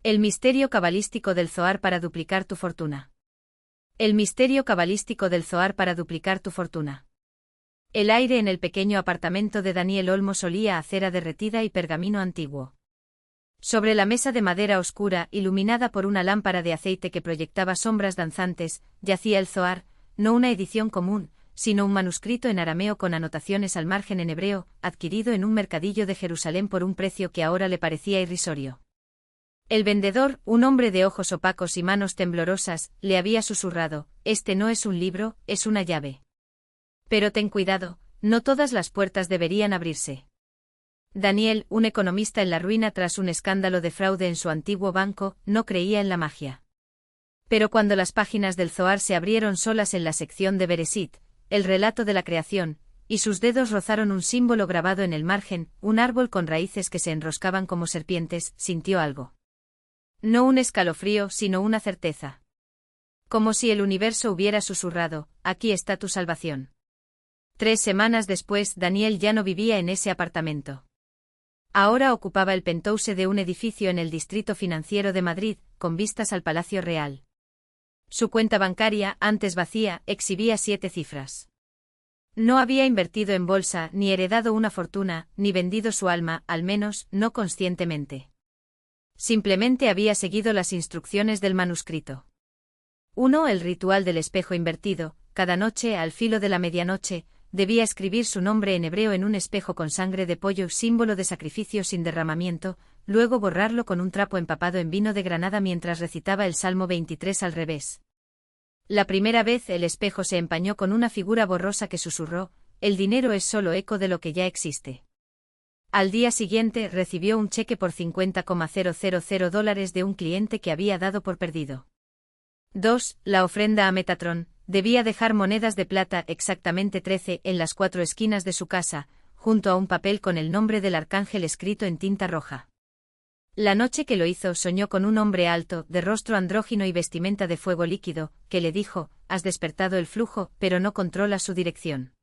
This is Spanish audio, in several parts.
El misterio cabalístico del Zohar para duplicar tu fortuna. El misterio cabalístico del Zohar para duplicar tu fortuna. El aire en el pequeño apartamento de Daniel Olmos olía a cera derretida y pergamino antiguo. Sobre la mesa de madera oscura, iluminada por una lámpara de aceite que proyectaba sombras danzantes, yacía el Zohar, no una edición común, sino un manuscrito en arameo con anotaciones al margen en hebreo, adquirido en un mercadillo de Jerusalén por un precio que ahora le parecía irrisorio. El vendedor, un hombre de ojos opacos y manos temblorosas, le había susurrado: «Este no es un libro, es una llave. Pero ten cuidado, no todas las puertas deberían abrirse». Daniel, un economista en la ruina tras un escándalo de fraude en su antiguo banco, no creía en la magia. Pero cuando las páginas del Zohar se abrieron solas en la sección de Bereshit, el relato de la creación, y sus dedos rozaron un símbolo grabado en el margen, un árbol con raíces que se enroscaban como serpientes, sintió algo. No un escalofrío, sino una certeza. Como si el universo hubiera susurrado: «Aquí está tu salvación». 3 semanas después, Daniel ya no vivía en ese apartamento. Ahora ocupaba el penthouse de un edificio en el distrito financiero de Madrid, con vistas al Palacio Real. Su cuenta bancaria, antes vacía, exhibía 7 cifras. No había invertido en bolsa, ni heredado una fortuna, ni vendido su alma, al menos, no conscientemente. Simplemente había seguido las instrucciones del manuscrito. 1. El ritual del espejo invertido. Cada noche, al filo de la medianoche, debía escribir su nombre en hebreo en un espejo con sangre de pollo, símbolo de sacrificio sin derramamiento, luego borrarlo con un trapo empapado en vino de Granada mientras recitaba el Salmo 23 al revés. La primera vez el espejo se empañó con una figura borrosa que susurró: «El dinero es solo eco de lo que ya existe». Al día siguiente recibió un cheque por $50,000 de un cliente que había dado por perdido. 2. La ofrenda a Metatron. Debía dejar monedas de plata, exactamente 13, en las 4 esquinas de su casa, junto a un papel con el nombre del arcángel escrito en tinta roja. La noche que lo hizo soñó con un hombre alto, de rostro andrógino y vestimenta de fuego líquido, que le dijo: «Has despertado el flujo, pero no controlas su dirección».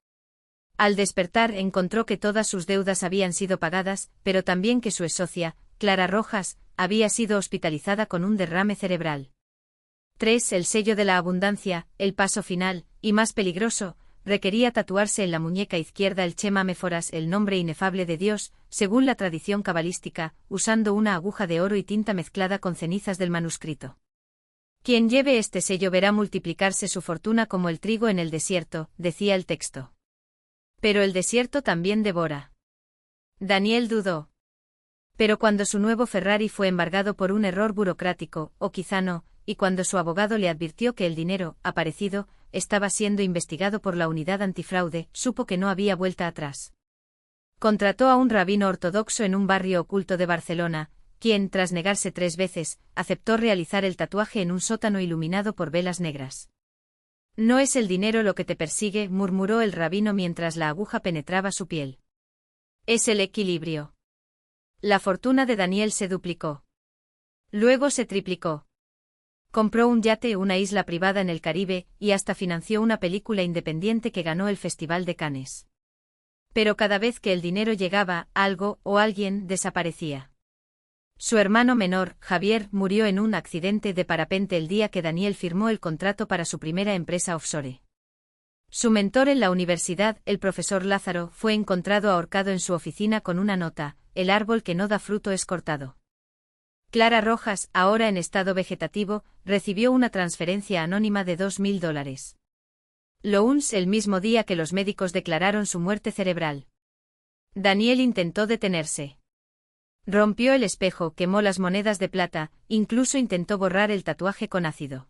Al despertar encontró que todas sus deudas habían sido pagadas, pero también que su exsocia, Clara Rojas, había sido hospitalizada con un derrame cerebral. 3. El sello de la abundancia. El paso final, y más peligroso, requería tatuarse en la muñeca izquierda el Shema Meforas, el nombre inefable de Dios, según la tradición cabalística, usando una aguja de oro y tinta mezclada con cenizas del manuscrito. Quien lleve este sello verá multiplicarse su fortuna como el trigo en el desierto, decía el texto. Pero el desierto también devora. Daniel dudó. Pero cuando su nuevo Ferrari fue embargado por un error burocrático, o quizá no, y cuando su abogado le advirtió que el dinero, aparecido, estaba siendo investigado por la unidad antifraude, supo que no había vuelta atrás. Contrató a un rabino ortodoxo en un barrio oculto de Barcelona, quien, tras negarse 3 veces, aceptó realizar el tatuaje en un sótano iluminado por velas negras. «No es el dinero lo que te persigue», murmuró el rabino mientras la aguja penetraba su piel. «Es el equilibrio». La fortuna de Daniel se duplicó. Luego se triplicó. Compró un yate, una isla privada en el Caribe, y hasta financió una película independiente que ganó el Festival de Cannes. Pero cada vez que el dinero llegaba, algo o alguien desaparecía. Su hermano menor, Javier, murió en un accidente de parapente el día que Daniel firmó el contrato para su primera empresa offshore. Su mentor en la universidad, el profesor Lázaro, fue encontrado ahorcado en su oficina con una nota: «El árbol que no da fruto es cortado». Clara Rojas, ahora en estado vegetativo, recibió una transferencia anónima de $2.000. Lunes, el mismo día que los médicos declararon su muerte cerebral. Daniel intentó detenerse. Rompió el espejo, quemó las monedas de plata, incluso intentó borrar el tatuaje con ácido.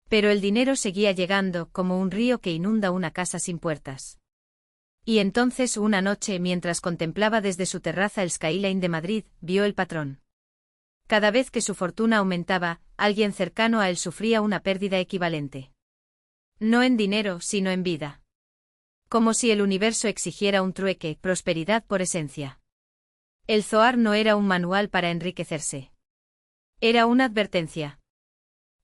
Pero el dinero seguía llegando, como un río que inunda una casa sin puertas. Y entonces una noche, mientras contemplaba desde su terraza el skyline de Madrid, vio el patrón. Cada vez que su fortuna aumentaba, alguien cercano a él sufría una pérdida equivalente. No en dinero, sino en vida. Como si el universo exigiera un trueque, prosperidad por esencia. El Zohar no era un manual para enriquecerse. Era una advertencia.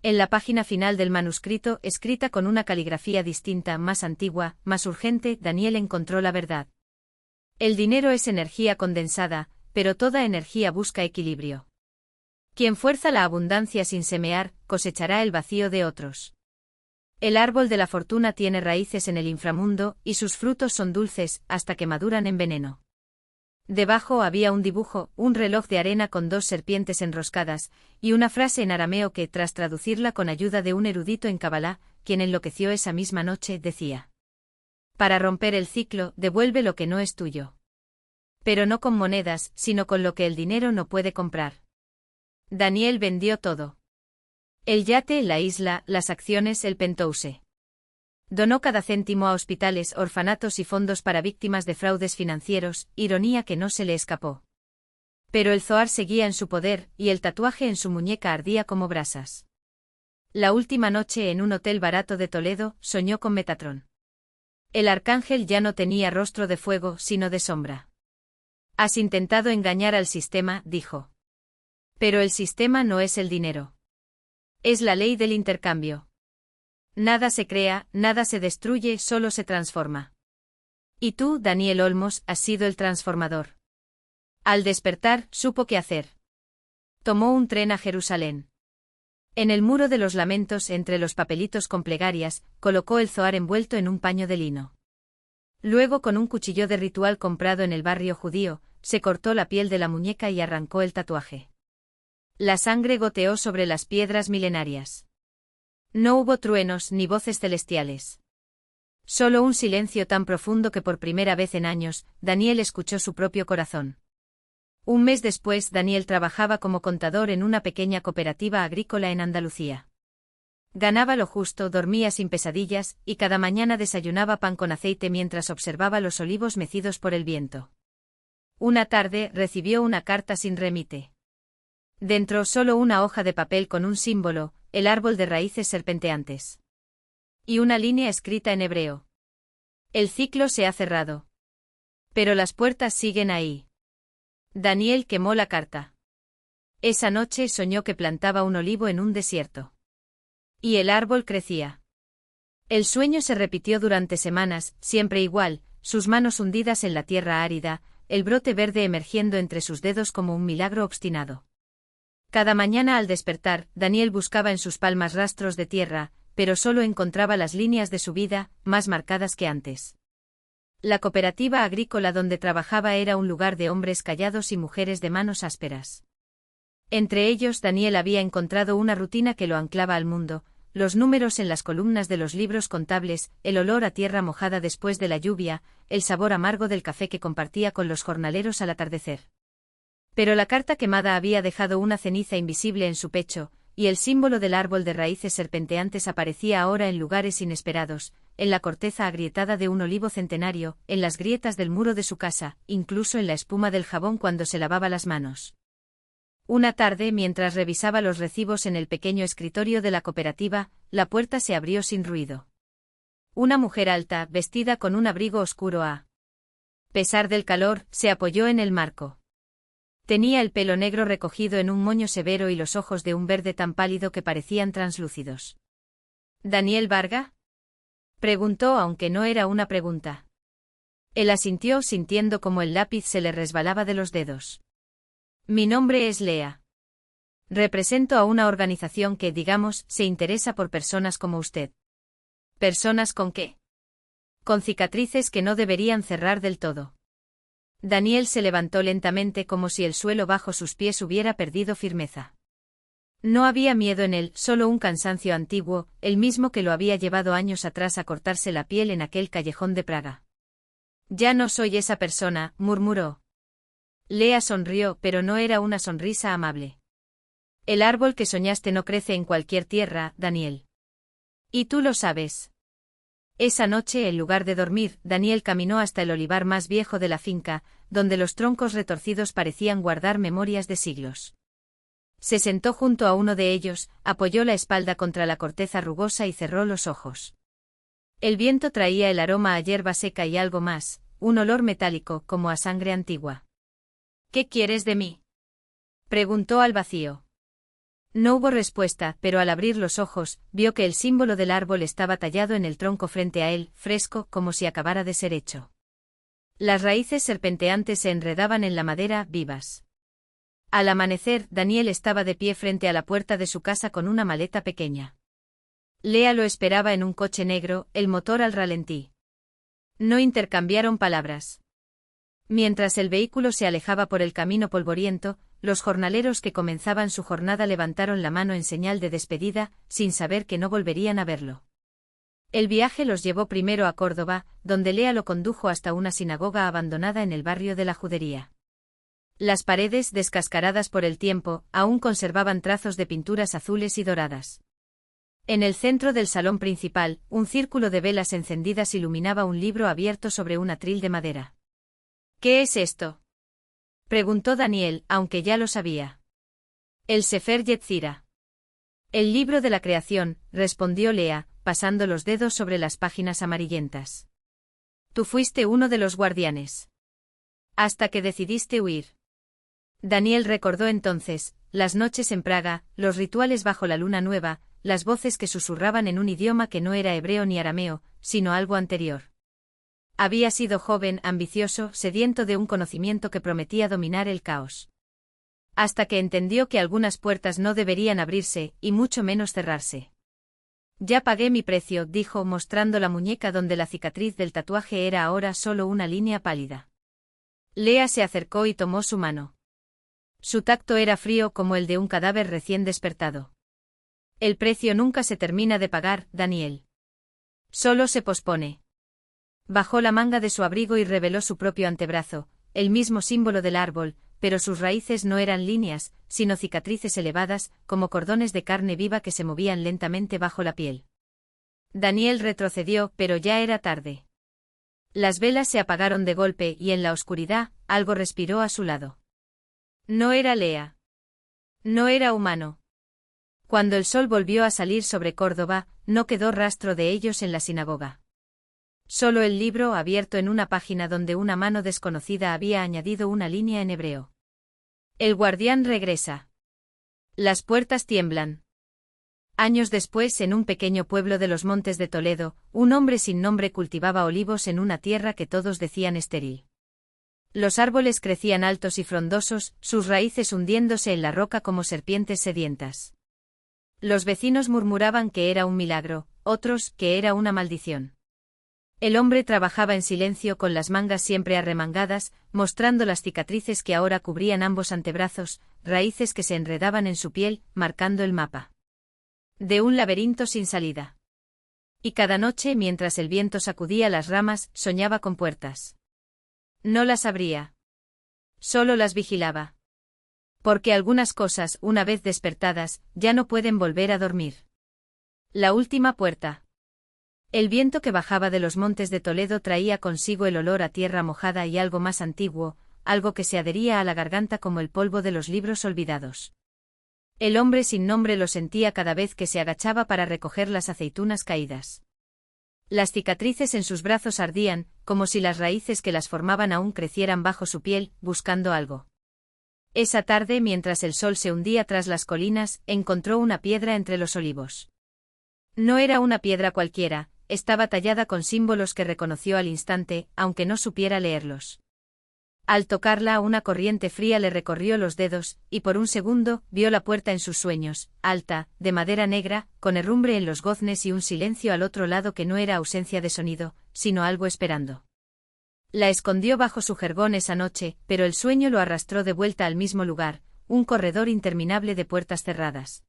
En la página final del manuscrito, escrita con una caligrafía distinta, más antigua, más urgente, Daniel encontró la verdad. El dinero es energía condensada, pero toda energía busca equilibrio. Quien fuerza la abundancia sin semear, cosechará el vacío de otros. El árbol de la fortuna tiene raíces en el inframundo, y sus frutos son dulces, hasta que maduran en veneno. Debajo había un dibujo, un reloj de arena con 2 serpientes enroscadas, y una frase en arameo que, tras traducirla con ayuda de un erudito en Cabalá, quien enloqueció esa misma noche, decía: para romper el ciclo, devuelve lo que no es tuyo. Pero no con monedas, sino con lo que el dinero no puede comprar. Daniel vendió todo. El yate, la isla, las acciones, el penthouse. Donó cada céntimo a hospitales, orfanatos y fondos para víctimas de fraudes financieros, ironía que no se le escapó. Pero el Zohar seguía en su poder, y el tatuaje en su muñeca ardía como brasas. La última noche en un hotel barato de Toledo, soñó con Metatrón. El arcángel ya no tenía rostro de fuego, sino de sombra. Has intentado engañar al sistema, dijo. Pero el sistema no es el dinero. Es la ley del intercambio. Nada se crea, nada se destruye, solo se transforma. Y tú, Daniel Olmos, has sido el transformador. Al despertar, supo qué hacer. Tomó un tren a Jerusalén. En el muro de los lamentos, entre los papelitos con plegarias, colocó el Zohar envuelto en un paño de lino. Luego, con un cuchillo de ritual comprado en el barrio judío, se cortó la piel de la muñeca y arrancó el tatuaje. La sangre goteó sobre las piedras milenarias. No hubo truenos ni voces celestiales. Solo un silencio tan profundo que por primera vez en años, Daniel escuchó su propio corazón. Un mes después, Daniel trabajaba como contador en una pequeña cooperativa agrícola en Andalucía. Ganaba lo justo, dormía sin pesadillas, y cada mañana desayunaba pan con aceite mientras observaba los olivos mecidos por el viento. Una tarde, recibió una carta sin remite. Dentro solo una hoja de papel con un símbolo, el árbol de raíces serpenteantes. Y una línea escrita en hebreo. El ciclo se ha cerrado. Pero las puertas siguen ahí. Daniel quemó la carta. Esa noche soñó que plantaba un olivo en un desierto. Y el árbol crecía. El sueño se repitió durante semanas, siempre igual, sus manos hundidas en la tierra árida, el brote verde emergiendo entre sus dedos como un milagro obstinado. Cada mañana al despertar, Daniel buscaba en sus palmas rastros de tierra, pero solo encontraba las líneas de su vida, más marcadas que antes. La cooperativa agrícola donde trabajaba era un lugar de hombres callados y mujeres de manos ásperas. Entre ellos Daniel había encontrado una rutina que lo anclaba al mundo, los números en las columnas de los libros contables, el olor a tierra mojada después de la lluvia, el sabor amargo del café que compartía con los jornaleros al atardecer. Pero la carta quemada había dejado una ceniza invisible en su pecho, y el símbolo del árbol de raíces serpenteantes aparecía ahora en lugares inesperados, en la corteza agrietada de un olivo centenario, en las grietas del muro de su casa, incluso en la espuma del jabón cuando se lavaba las manos. Una tarde, mientras revisaba los recibos en el pequeño escritorio de la cooperativa, la puerta se abrió sin ruido. Una mujer alta, vestida con un abrigo oscuro a pesar del calor, se apoyó en el marco. Tenía el pelo negro recogido en un moño severo y los ojos de un verde tan pálido que parecían translúcidos. ¿Daniel Varga?, preguntó, aunque no era una pregunta. Él asintió sintiendo como el lápiz se le resbalaba de los dedos. Mi nombre es Lea. Represento a una organización que, digamos, se interesa por personas como usted. ¿Personas con qué? Con cicatrices que no deberían cerrar del todo. Daniel se levantó lentamente como si el suelo bajo sus pies hubiera perdido firmeza. No había miedo en él, solo un cansancio antiguo, el mismo que lo había llevado años atrás a cortarse la piel en aquel callejón de Praga. Ya no soy esa persona, murmuró. Lea sonrió, pero no era una sonrisa amable. El árbol que soñaste no crece en cualquier tierra, Daniel. Y tú lo sabes. Esa noche, en lugar de dormir, Daniel caminó hasta el olivar más viejo de la finca, donde los troncos retorcidos parecían guardar memorias de siglos. Se sentó junto a uno de ellos, apoyó la espalda contra la corteza rugosa y cerró los ojos. El viento traía el aroma a hierba seca y algo más, un olor metálico, como a sangre antigua. ¿Qué quieres de mí?, preguntó al vacío. No hubo respuesta, pero al abrir los ojos, vio que el símbolo del árbol estaba tallado en el tronco frente a él, fresco, como si acabara de ser hecho. Las raíces serpenteantes se enredaban en la madera, vivas. Al amanecer, Daniel estaba de pie frente a la puerta de su casa con una maleta pequeña. Lea lo esperaba en un coche negro, el motor al ralentí. No intercambiaron palabras. Mientras el vehículo se alejaba por el camino polvoriento, los jornaleros que comenzaban su jornada levantaron la mano en señal de despedida, sin saber que no volverían a verlo. El viaje los llevó primero a Córdoba, donde Lea lo condujo hasta una sinagoga abandonada en el barrio de la Judería. Las paredes, descascaradas por el tiempo, aún conservaban trazos de pinturas azules y doradas. En el centro del salón principal, un círculo de velas encendidas iluminaba un libro abierto sobre un atril de madera. ¿Qué es esto?, preguntó Daniel, aunque ya lo sabía. El Sefer Yetzirah. El libro de la creación, respondió Lea, pasando los dedos sobre las páginas amarillentas. Tú fuiste uno de los guardianes. Hasta que decidiste huir. Daniel recordó entonces, las noches en Praga, los rituales bajo la luna nueva, las voces que susurraban en un idioma que no era hebreo ni arameo, sino algo anterior. Había sido joven, ambicioso, sediento de un conocimiento que prometía dominar el caos. Hasta que entendió que algunas puertas no deberían abrirse, y mucho menos cerrarse. Ya pagué mi precio, dijo, mostrando la muñeca donde la cicatriz del tatuaje era ahora solo una línea pálida. Lea se acercó y tomó su mano. Su tacto era frío como el de un cadáver recién despertado. El precio nunca se termina de pagar, Daniel. Solo se pospone. Bajó la manga de su abrigo y reveló su propio antebrazo, el mismo símbolo del árbol, pero sus raíces no eran líneas, sino cicatrices elevadas, como cordones de carne viva que se movían lentamente bajo la piel. Daniel retrocedió, pero ya era tarde. Las velas se apagaron de golpe y en la oscuridad, algo respiró a su lado. No era Lea. No era humano. Cuando el sol volvió a salir sobre Córdoba, no quedó rastro de ellos en la sinagoga. Solo el libro abierto en una página donde una mano desconocida había añadido una línea en hebreo. El guardián regresa. Las puertas tiemblan. Años después, en un pequeño pueblo de los Montes de Toledo, un hombre sin nombre cultivaba olivos en una tierra que todos decían estéril. Los árboles crecían altos y frondosos, sus raíces hundiéndose en la roca como serpientes sedientas. Los vecinos murmuraban que era un milagro, otros, que era una maldición. El hombre trabajaba en silencio con las mangas siempre arremangadas, mostrando las cicatrices que ahora cubrían ambos antebrazos, raíces que se enredaban en su piel, marcando el mapa de un laberinto sin salida. Y cada noche, mientras el viento sacudía las ramas, soñaba con puertas. No las abría. Solo las vigilaba. Porque algunas cosas, una vez despertadas, ya no pueden volver a dormir. La última puerta. El viento que bajaba de los Montes de Toledo traía consigo el olor a tierra mojada y algo más antiguo, algo que se adhería a la garganta como el polvo de los libros olvidados. El hombre sin nombre lo sentía cada vez que se agachaba para recoger las aceitunas caídas. Las cicatrices en sus brazos ardían, como si las raíces que las formaban aún crecieran bajo su piel, buscando algo. Esa tarde, mientras el sol se hundía tras las colinas, encontró una piedra entre los olivos. No era una piedra cualquiera, estaba tallada con símbolos que reconoció al instante, aunque no supiera leerlos. Al tocarla, una corriente fría le recorrió los dedos, y por un segundo, vio la puerta en sus sueños, alta, de madera negra, con herrumbre en los goznes y un silencio al otro lado que no era ausencia de sonido, sino algo esperando. La escondió bajo su jergón esa noche, pero el sueño lo arrastró de vuelta al mismo lugar, un corredor interminable de puertas cerradas.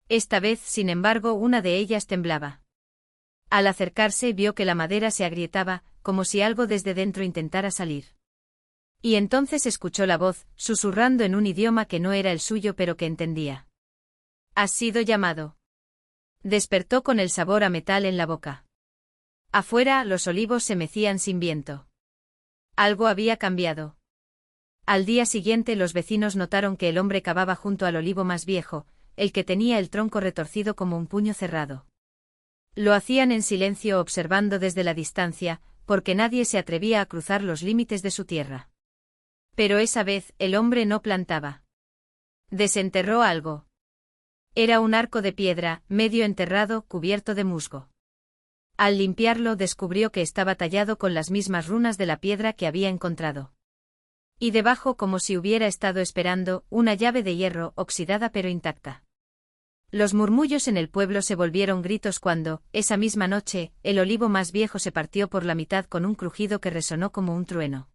Esta vez, sin embargo, una de ellas temblaba. Al acercarse, vio que la madera se agrietaba, como si algo desde dentro intentara salir. Y entonces escuchó la voz, susurrando en un idioma que no era el suyo pero que entendía. «Has sido llamado». Despertó con el sabor a metal en la boca. Afuera, los olivos se mecían sin viento. Algo había cambiado. Al día siguiente los vecinos notaron que el hombre cavaba junto al olivo más viejo, el que tenía el tronco retorcido como un puño cerrado. Lo hacían en silencio observando desde la distancia, porque nadie se atrevía a cruzar los límites de su tierra. Pero esa vez, el hombre no plantaba. Desenterró algo. Era un arco de piedra, medio enterrado, cubierto de musgo. Al limpiarlo descubrió que estaba tallado con las mismas runas de la piedra que había encontrado. Y debajo, como si hubiera estado esperando, una llave de hierro, oxidada pero intacta. Los murmullos en el pueblo se volvieron gritos cuando, esa misma noche, el olivo más viejo se partió por la mitad con un crujido que resonó como un trueno.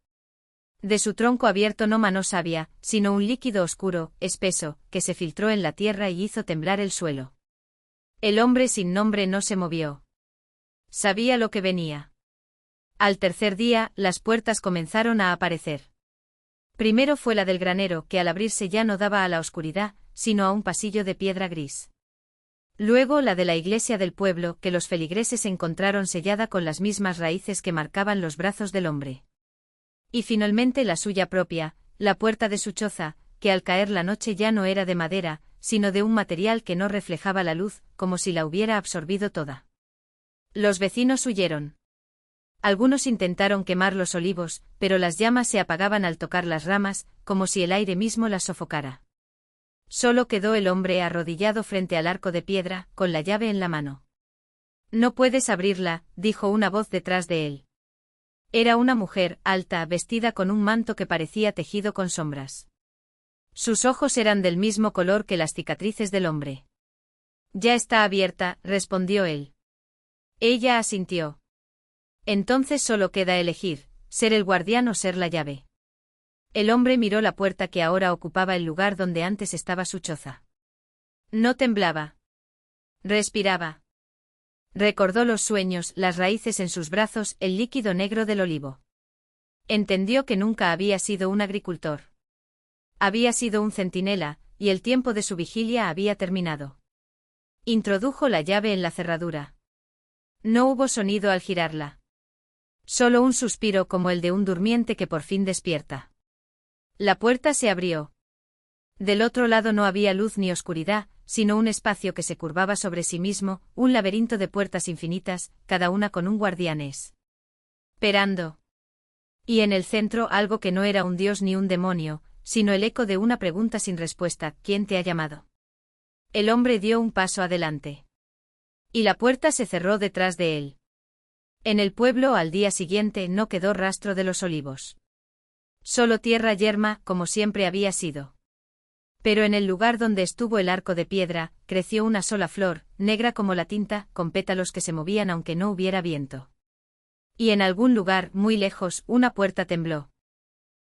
De su tronco abierto no manó savia, sino un líquido oscuro, espeso, que se filtró en la tierra y hizo temblar el suelo. El hombre sin nombre no se movió. Sabía lo que venía. Al tercer día, las puertas comenzaron a aparecer. Primero fue la del granero, que al abrirse ya no daba a la oscuridad, sino a un pasillo de piedra gris. Luego la de la iglesia del pueblo, que los feligreses encontraron sellada con las mismas raíces que marcaban los brazos del hombre. Y finalmente la suya propia, la puerta de su choza, que al caer la noche ya no era de madera, sino de un material que no reflejaba la luz, como si la hubiera absorbido toda. Los vecinos huyeron. Algunos intentaron quemar los olivos, pero las llamas se apagaban al tocar las ramas, como si el aire mismo las sofocara. Solo quedó el hombre arrodillado frente al arco de piedra, con la llave en la mano. «No puedes abrirla», dijo una voz detrás de él. Era una mujer, alta, vestida con un manto que parecía tejido con sombras. Sus ojos eran del mismo color que las cicatrices del hombre. «Ya está abierta», respondió él. Ella asintió. «Entonces solo queda elegir, ser el guardián o ser la llave». El hombre miró la puerta que ahora ocupaba el lugar donde antes estaba su choza. No temblaba. Respiraba. Recordó los sueños, las raíces en sus brazos, el líquido negro del olivo. Entendió que nunca había sido un agricultor. Había sido un centinela, y el tiempo de su vigilia había terminado. Introdujo la llave en la cerradura. No hubo sonido al girarla. Solo un suspiro como el de un durmiente que por fin despierta. La puerta se abrió. Del otro lado no había luz ni oscuridad, sino un espacio que se curvaba sobre sí mismo, un laberinto de puertas infinitas, cada una con un guardián esperando. Y en el centro algo que no era un dios ni un demonio, sino el eco de una pregunta sin respuesta: ¿quién te ha llamado? El hombre dio un paso adelante. Y la puerta se cerró detrás de él. En el pueblo al día siguiente no quedó rastro de los olivos. Solo tierra yerma, como siempre había sido. Pero en el lugar donde estuvo el arco de piedra, creció una sola flor, negra como la tinta, con pétalos que se movían aunque no hubiera viento. Y en algún lugar, muy lejos, una puerta tembló.